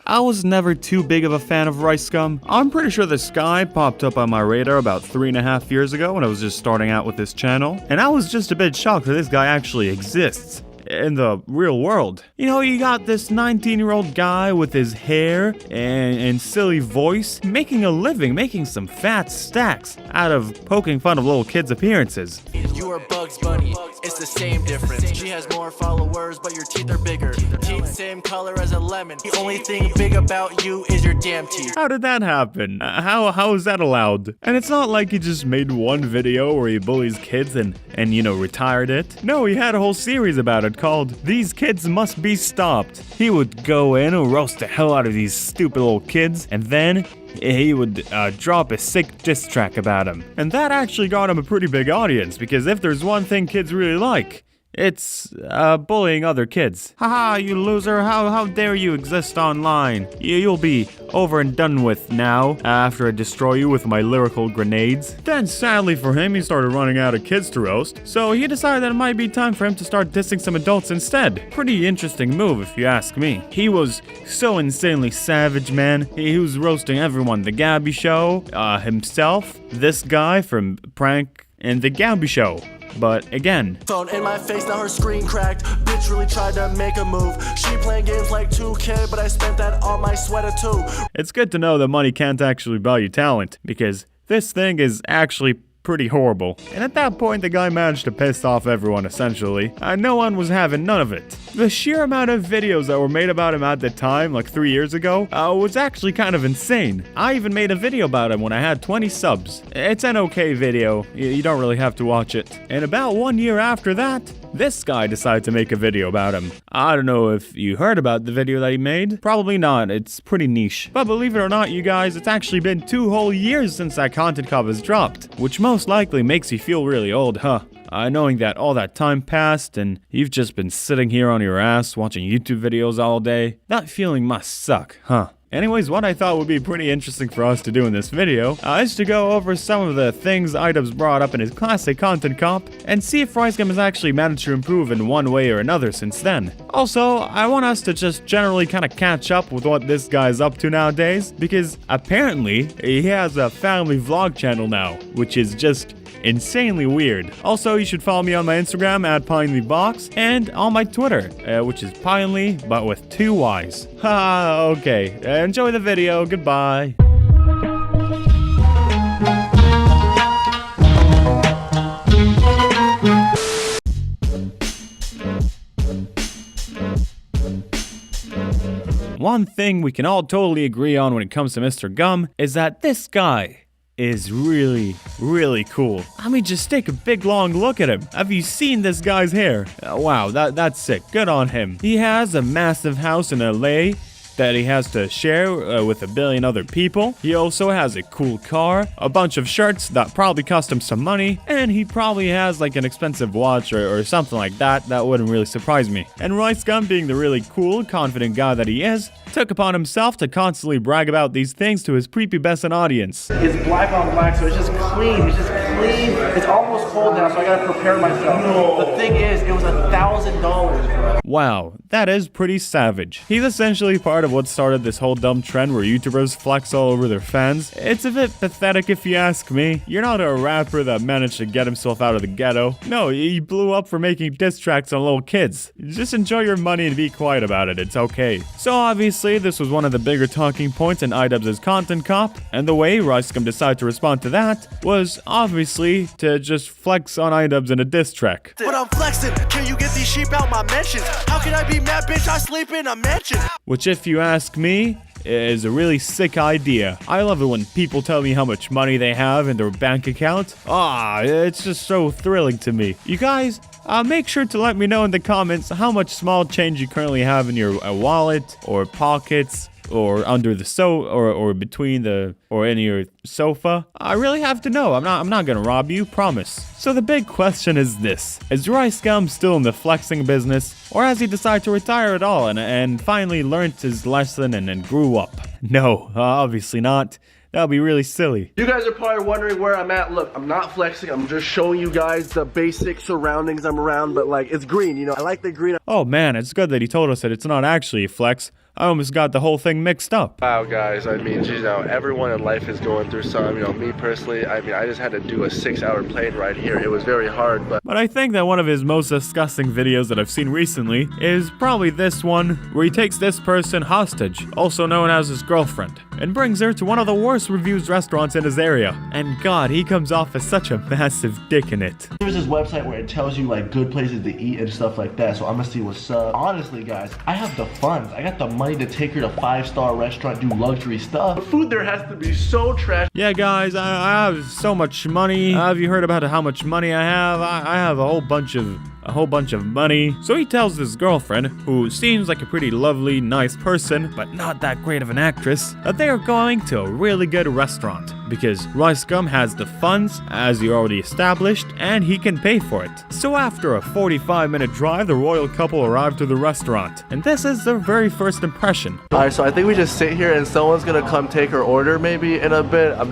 I was never too big of a fan of Ricegum. I'm pretty sure this guy popped up on my radar about 3.5 years ago when I was just starting out with this channel, and I was just a bit shocked that this guy actually exists in the real world. You know, you got this 19-year-old guy with his hair and silly voice making a living, making some fat stacks out of poking fun of little kids' appearances. You are Bugs Bunny, it's the same difference. She has more followers, but your teeth are bigger. Teeth same color as a lemon. The only thing big about you is your damn teeth. How did that happen? How is that allowed? And it's not like he just made one video where he bullies kids and you know, retired it. No, he had a whole series about it called These Kids Must Be Stopped. He would go in and roast the hell out of these stupid little kids, and then he would drop a sick diss track about him. And that actually got him a pretty big audience, because if there's one thing kids really like, it's bullying other kids. Haha, you loser, how dare you exist online? You'll be over and done with now after I destroy you with my lyrical grenades. Then sadly for him, he started running out of kids to roast, so he decided that it might be time for him to start dissing some adults instead. Pretty interesting move if you ask me. He was so insanely savage, man. He was roasting everyone. The Gabby Show, himself, this guy from Prank, and The Gabby Show. But again, Phone in my face, now her screen cracked. Bitch really tried to make a move. She playing games like 2K, but I spent that on my sweater too. It's good to know that money can't actually buy you talent, because this thing is actually pretty horrible. And at that point, the guy managed to piss off everyone, essentially. No one was having none of it. The sheer amount of videos that were made about him at the time, like 3 years ago, was actually kind of insane. I even made a video about him when I had 20 subs. It's an okay video. You don't really have to watch it. And about 1 year after that, this guy decided to make a video about him. I don't know if you heard about the video that he made. Probably not. It's pretty niche. But believe it or not, you guys, it's actually been 2 whole years since that content cop was dropped, which most likely makes you feel really old, huh? Knowing that all that time passed and you've just been sitting here on your ass watching YouTube videos all day. That feeling must suck, huh? Anyways, what I thought would be pretty interesting for us to do in this video is to go over some of the things idubbbz brought up in his classic content comp and see if Ricegum has actually managed to improve in one way or another since then. Also, I want us to just generally kind of catch up with what this guy's up to nowadays, because apparently he has a family vlog channel now, which is just insanely weird. Also, you should follow me on my Instagram at idubbbz and on my Twitter, which is Pinely, but with 2 Y's. Ha, okay. Enjoy the video. Goodbye. One thing we can all totally agree on when it comes to Mr. Gum is that this guy is really, really cool. I mean, just take a big long look at him. Have you seen this guy's hair? Wow, that's sick. Good on him. He has a massive house in LA that he has to share with 1 billion other people. He also has a cool car, a bunch of shirts that probably cost him some money, and he probably has like an expensive watch or something like that. That wouldn't really surprise me. And Ricegum, being the really cool, confident guy that he is, took upon himself to constantly brag about these things to his prepubescent audience. It's black on black, so it's just clean. It's just clean. It's almost cold now, so I gotta prepare myself. The thing is, it was $1,000, bro. Wow, that is pretty savage. He's essentially part of what started this whole dumb trend where YouTubers flex all over their fans. It's a bit pathetic if you ask me. You're not a rapper that managed to get himself out of the ghetto. No, he blew up for making diss tracks on little kids. Just enjoy your money and be quiet about it. It's okay. So obviously, this was one of the bigger talking points in idubbbz's content cop, and the way Ricegum decided to respond to that was obviously to just flex on idubbbz in a diss track. But I'm flexing, can you get these sheep out my mentions? How can I be mad, bitch? I sleep in a mansion. Which, if you ask me, is a really sick idea. I love it when people tell me how much money they have in their bank account. It's just so thrilling to me. You guys, make sure to let me know in the comments how much small change you currently have in your wallet or pockets, or under the or between the or in your sofa. I really have to know. I'm not gonna rob you, promise. So the big question is this: is Ricegum still in the flexing business, or has he decided to retire at all and finally learned his lesson and grew up? No, obviously not. That'll be really silly. You guys are probably wondering where I'm at. Look, I'm not flexing. I'm just showing you guys the basic surroundings I'm around, but like, it's green, you know, I like the green. Oh man, it's good that he told us that it's not actually a flex, I almost got the whole thing mixed up. Wow, guys, I mean, you know, everyone in life is going through some. You know, me personally, I mean, I just had to do a 6-hour plane ride here. It was very hard, But I think that one of his most disgusting videos that I've seen recently is probably this one, where he takes this person hostage, also known as his girlfriend, and brings her to one of the worst reviewed restaurants in his area. And God, he comes off as such a massive dick in it. There's this website where it tells you like good places to eat and stuff like that, so I'm gonna see what's up. Honestly, guys, I have the funds. I got the money to take her to 5-star restaurant, do luxury stuff. The food there has to be so trash. Yeah, guys, I have so much money. Have you heard about how much money I have? I have a whole bunch of money. So he tells his girlfriend, who seems like a pretty lovely, nice person, but not that great of an actress, that they are going to a really good restaurant because Ricegum has the funds, as you already established, and he can pay for it. So after a 45-minute drive, the royal couple arrived to the restaurant, and this is their very first impression. Alright, so I think we just sit here and someone's gonna come take her order maybe in a bit. I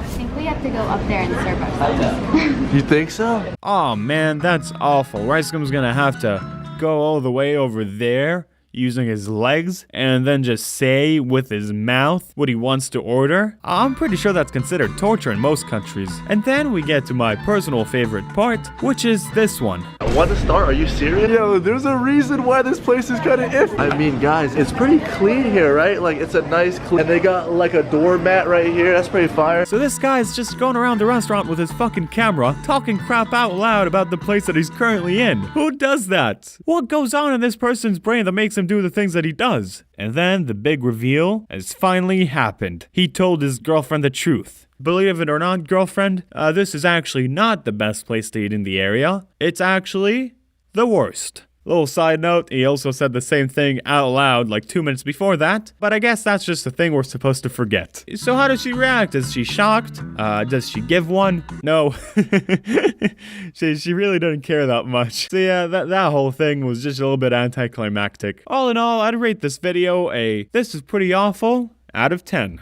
think we have to go up there and serve ourselves. You think so? Oh man, that's awful. Ricegum's gonna have to go all the way over there using his legs and then just say with his mouth what he wants to order. I'm pretty sure that's considered torture in most countries. And then we get to my personal favorite part, which is this one. 1 star? Are you serious? Yo, there's a reason why this place is kind of iffy. I mean, guys, it's pretty clean here, right? Like, it's a nice clean, and they got like a doormat right here. That's pretty fire. So this guy's just going around the restaurant with his fucking camera, talking crap out loud about the place that he's currently in. Who does that? What goes on in this person's brain that makes him do the things that he does? And then the big reveal has finally happened. He told his girlfriend the truth. Believe it or not, girlfriend, this is actually not the best place to eat in the area. It's actually the worst. Little side note, he also said the same thing out loud like 2 minutes before that, but I guess that's just a thing we're supposed to forget. So how does she react? Is she shocked? Does she give one? No. she really didn't care that much. So yeah, that whole thing was just a little bit anticlimactic. All in all, I'd rate this video a "this is pretty awful" out of 10.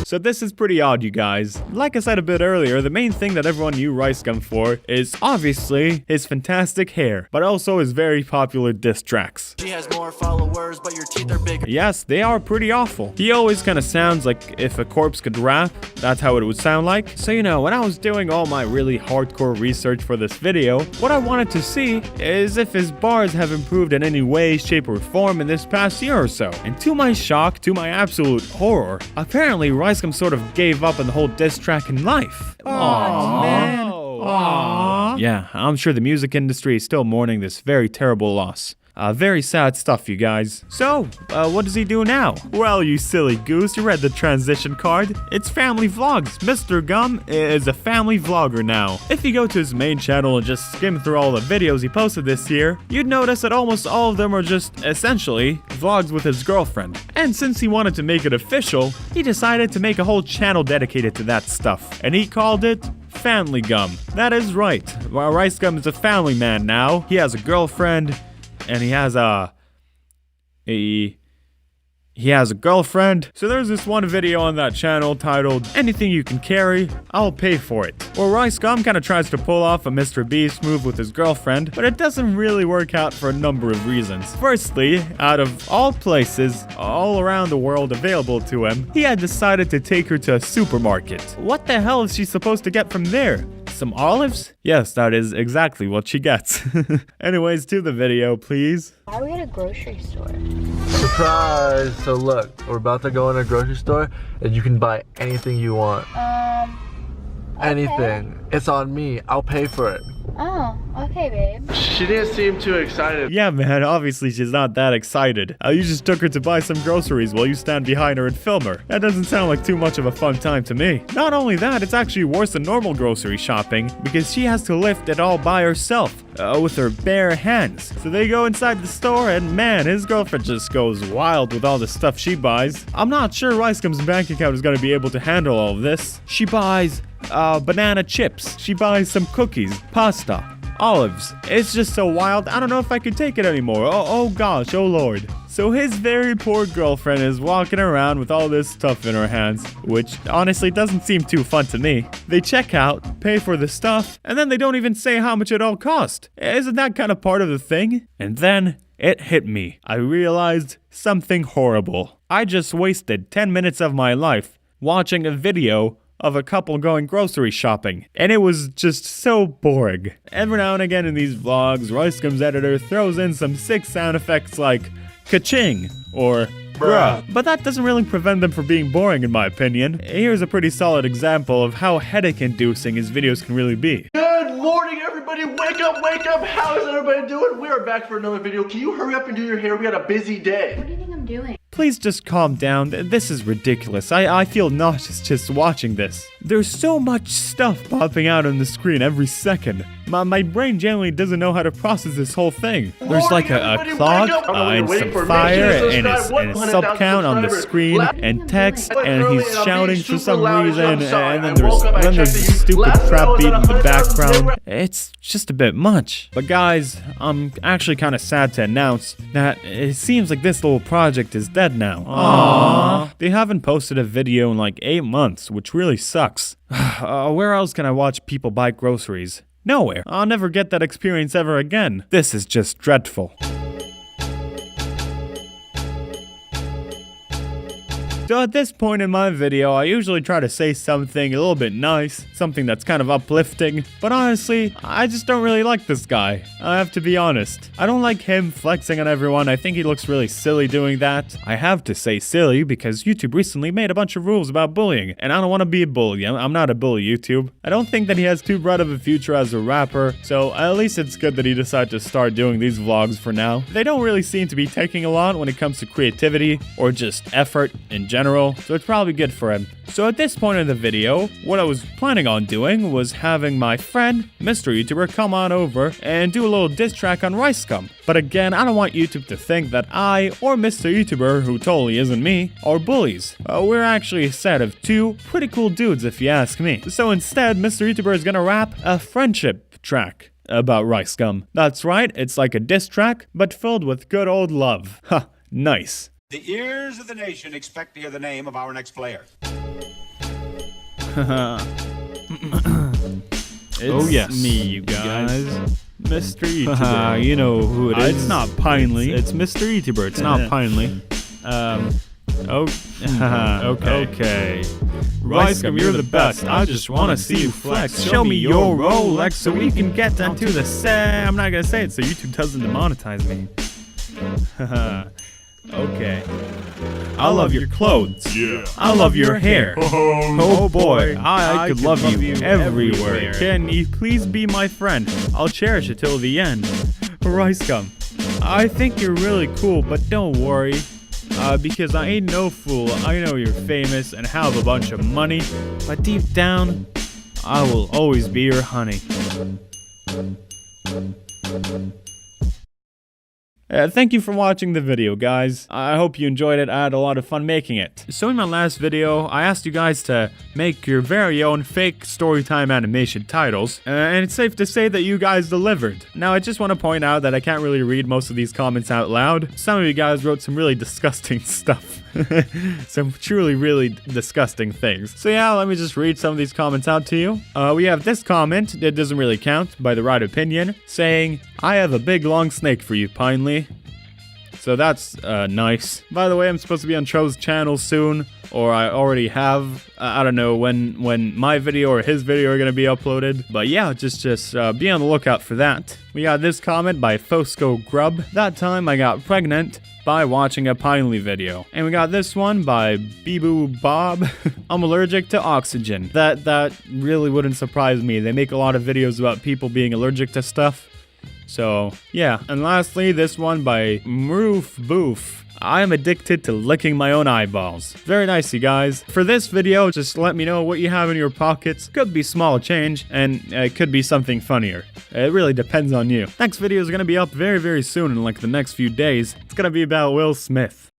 So this is pretty odd, you guys. Like I said a bit earlier, the main thing that everyone knew Ricegum for is obviously his fantastic hair, but also his very popular diss tracks. She has more followers, but your teeth are bigger. Yes, they are pretty awful. He always kind of sounds like if a corpse could rap, that's how it would sound like. So you know, when I was doing all my really hardcore research for this video, what I wanted to see is if his bars have improved in any way, shape, or form in this past year or so. And to my shock, to my absolute horror, apparently Ricegum sort of gave up on the whole diss track in life. Aww, man. Aww. Yeah, I'm sure the music industry is still mourning this very terrible loss. Very sad stuff, you guys. So, what does he do now? Well, you silly goose, you read the transition card. It's family vlogs. Mr. Gum is a family vlogger now. If you go to his main channel and just skim through all the videos he posted this year, you'd notice that almost all of them are just, essentially, vlogs with his girlfriend. And since he wanted to make it official, he decided to make a whole channel dedicated to that stuff. And he called it Family Gum. That is right. While Ricegum is a family man now, he has a girlfriend, and he has a girlfriend. So there's this one video on that channel titled "Anything You Can Carry, I'll Pay For It," where Ricegum kind of tries to pull off a Mr. Beast move with his girlfriend, but it doesn't really work out for a number of reasons. Firstly, out of all places all around the world available to him, he had decided to take her to a supermarket. What the hell is she supposed to get from there? Some olives? Yes, that is exactly what she gets. Anyways, to the video, please. Why are we at a grocery store? Surprise! So look, we're about to go in a grocery store and you can buy anything you want. Anything. It's on me. I'll pay for it. Oh, okay, babe. She didn't seem too excited. Yeah, man, obviously she's not that excited. You just took her to buy some groceries while you stand behind her and film her. That doesn't sound like too much of a fun time to me. Not only that, it's actually worse than normal grocery shopping because she has to lift it all by herself with her bare hands. So they go inside the store and man, his girlfriend just goes wild with all the stuff she buys. I'm not sure Ricegum's bank account is going to be able to handle all of this. She buys banana chips. She buys some cookies, pasta, olives. It's just so wild. I don't know if I could take it anymore. Oh gosh, oh lord. So his very poor girlfriend is walking around with all this stuff in her hands, which honestly doesn't seem too fun to me. They check out, pay for the stuff, and then they don't even say how much it all cost. Isn't that kind of part of the thing? And then it hit me. I realized something horrible. I just wasted 10 minutes of my life watching a video of a couple going grocery shopping, and it was just so boring. Every now and again in these vlogs, Ricegum's editor throws in some sick sound effects like ka-ching or bruh, but that doesn't really prevent them from being boring in my opinion. Here's a pretty solid example of how headache-inducing his videos can really be. Good morning, everybody. Wake up, wake up. How is everybody doing? We are back for another video. Can you hurry up and do your hair? We got a busy day. What do you think I'm doing? Please just calm down. This is ridiculous. I feel nauseous just watching this. There's so much stuff popping out on the screen every second. My brain generally doesn't know how to process this whole thing. There's like a clock and some fire and a sub count on the screen and text, and he's shouting for some reason, and then there's this stupid trap beat in the background. It's just a bit much. But guys, I'm actually kind of sad to announce that it seems like this little project is dead now. Aww. They haven't posted a video in like 8 months, which really sucks. Where else can I watch people buy groceries? Nowhere. I'll never get that experience ever again. This is just dreadful. So at this point in my video, I usually try to say something a little bit nice, something that's kind of uplifting, but honestly, I just don't really like this guy. I have to be honest. I don't like him flexing on everyone. I think he looks really silly doing that. I have to say silly because YouTube recently made a bunch of rules about bullying, and I don't want to be a bully. I'm not a bully, YouTube. I don't think that he has too bright of a future as a rapper, so at least it's good that he decided to start doing these vlogs for now. They don't really seem to be taking a lot when it comes to creativity or just effort in general, so it's probably good for him. So at this point in the video, what I was planning on doing was having my friend, Mr. YouTuber, come on over and do a little diss track on Ricegum. But again, I don't want YouTube to think that I, or Mr. YouTuber, who totally isn't me, are bullies. We're actually a set of two pretty cool dudes if you ask me. So instead, Mr. YouTuber is gonna rap a friendship track about Ricegum. That's right, it's like a diss track, but filled with good old love. Ha, nice. The ears of the nation expect to hear the name of our next player. Oh yes, me, you guys. Mr. YouTuber. You know who it is. It's not Pinely. It's Mr. YouTuber. It's not Pinely. Okay. Ricegum, you're the best. I just want to see you flex. Show me your Rolex so we can get onto the set. I'm not gonna say it so YouTube doesn't demonetize me. Okay. I love your clothes. Yeah. I love your hair. Oh boy, I could love you everywhere. Can you please be my friend? I'll cherish it till the end. Ricegum, I think you're really cool, but don't worry. Because I ain't no fool. I know you're famous and have a bunch of money, but deep down, I will always be your honey. Thank you for watching the video, guys. I hope you enjoyed it. I had a lot of fun making it. So in my last video, I asked you guys to make your very own fake storytime animation titles, and it's safe to say that you guys delivered. Now, I just want to point out that I can't really read most of these comments out loud. Some of you guys wrote some really disgusting stuff. Some truly, really disgusting things. So yeah, let me just read some of these comments out to you. We have this comment, that doesn't really count, by the right opinion, saying, I have a big long snake for you, Pinely. So that's nice. By the way, I'm supposed to be on Tro's channel soon, or I already have. I don't know when my video or his video are gonna be uploaded. But yeah, just be on the lookout for that. We got this comment by Fosco Grub. That time I got pregnant by watching a Pinely video. And we got this one by Beeboo Bob. I'm allergic to oxygen. That really wouldn't surprise me. They make a lot of videos about people being allergic to stuff. So, yeah. And lastly, this one by Mroof Boof. I am addicted to licking my own eyeballs. Very nice, you guys. For this video, just let me know what you have in your pockets. Could be small change, and it could be something funnier. It really depends on you. Next video is going to be up very, very soon in like the next few days. It's going to be about Will Smith.